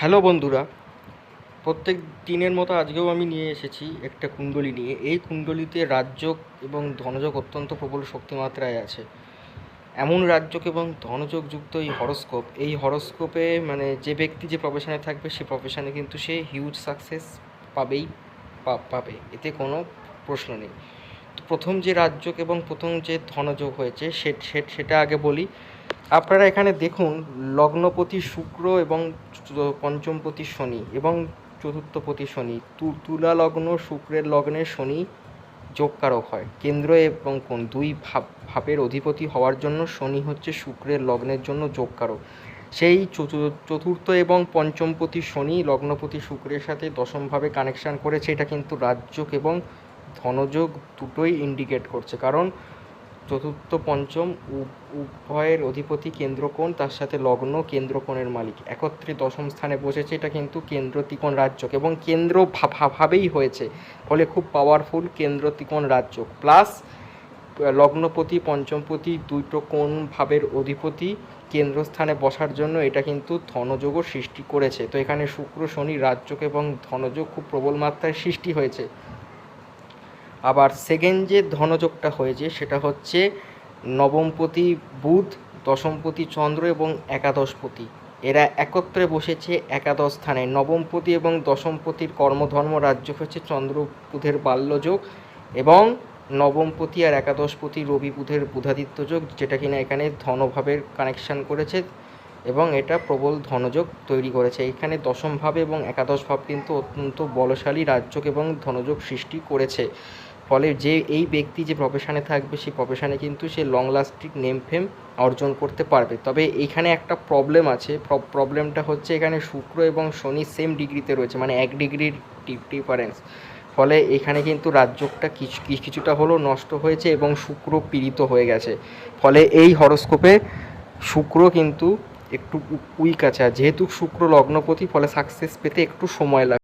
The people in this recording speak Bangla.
হ্যালো বন্ধুরা, প্রত্যেক দিনের মতো আজকেও আমি নিয়ে এসেছি একটা কুণ্ডলী নিয়ে। এই কুণ্ডলীতে রাজযোগ এবং ধনযোগ অত্যন্ত প্রবল শক্তিমাত্রায় আছে। এমন রাজযোগ এবং ধনযোগ যুক্ত এই হরোস্কোপে মানে যে ব্যক্তি যে প্রফেশনে থাকবে সে প্রফেশনে কিন্তু সে হিউজ সাকসেস পাবেই পাবে, এতে কোনো প্রশ্ন নেই। তো প্রথম যে রাজযোগ এবং প্রথম যে ধনযোগ হয়েছে সেটা আগে বলি। আপনারা এখানে দেখুন, লগ্নপতি শুক্র এবং পঞ্চমপতি শনি এবং চতুর্থপতি শনি, তুলা লগ্ন শুক্রের লগ্নে শনি যোগকারক হয়। কেন্দ্র এবং কোন দুই ভাবের অধিপতি হওয়ার জন্য শনি হচ্ছে শুক্রের লগ্নের জন্য যোগকারক। সেই চতুর্থ এবং পঞ্চমপতি শনি লগ্নপতি শুক্রের সাথে দশমভাবে কানেকশান করেছে। এটা কিন্তু রাজযোগ এবং ধনযোগ দুটোই ইন্ডিকেট করছে, কারণ চতুর্থ পঞ্চম উভয়ের অধিপতি কেন্দ্রকোণ, তার সাথে লগ্ন কেন্দ্রকোণের মালিক একত্রে দশম স্থানে বসেছে। এটা কিন্তু কেন্দ্র ত্রিকোণ রাজযোগ এবং কেন্দ্র ভাবেই হয়েছে, ফলে খুব পাওয়ারফুল কেন্দ্র ত্রিকোণ রাজযোগ। প্লাস লগ্নপতি পঞ্চমপতি দুটো কোণ ভাবের অধিপতি কেন্দ্রস্থানে বসার জন্য এটা কিন্তু ধনযোগও সৃষ্টি করেছে। তো এখানে শুক্র শনি রাজযোগ এবং ধনযোগ খুব প্রবল মাত্রায় সৃষ্টি হয়েছে। আবার সেকেন্ড যে ধনযোগটা হয়েছে সেটা হচ্ছে নবমপতি বুধ, দশমপতি চন্দ্র এবং একাদশপতি, এরা একত্রে বসেছে একাদশ স্থানে। নবমপতি এবং দশমপতির কর্মধর্ম রাজযোগ হচ্ছে চন্দ্র বুধের বাল্যযোগ, এবং নবমপতি আর একাদশপতি রবি বুধের বুধাদিত্য যোগ, যেটা কিনা এখানে ধনভাবের কানেকশান করেছে এবং এটা প্রবল ধনযোগ তৈরি করেছে। এখানে দশম ভাবে এবং একাদশ ভাব কিন্তু অত্যন্ত বলশালী রাজযোগ এবং ধনযোগ সৃষ্টি করেছে। ফলে যে এই ব্যক্তি যে প্রফেশনে থাকবে সেই প্রফেশনে কিন্তু সে লং লাস্টিং নেম ফেম অর্জন করতে পারবে। তবে এইখানে একটা প্রবলেম আছে, প্রবলেমটা হচ্ছে এখানে শুক্র এবং শনি সেম ডিগ্রিতে রয়েছে, মানে 1 ডিগ্রির ডিফারেন্স। ফলে এখানে কিন্তু রাজযোগটা কিছুটা হলেও নষ্ট হয়েছে এবং শুক্র পীড়িত হয়ে গেছে। ফলে এই হরোস্কোপে শুক্র কিন্তু একটু উইক আছে, যেহেতু শুক্র লগ্নপতি, ফলে সাকসেস পেতে একটু সময় লাগে।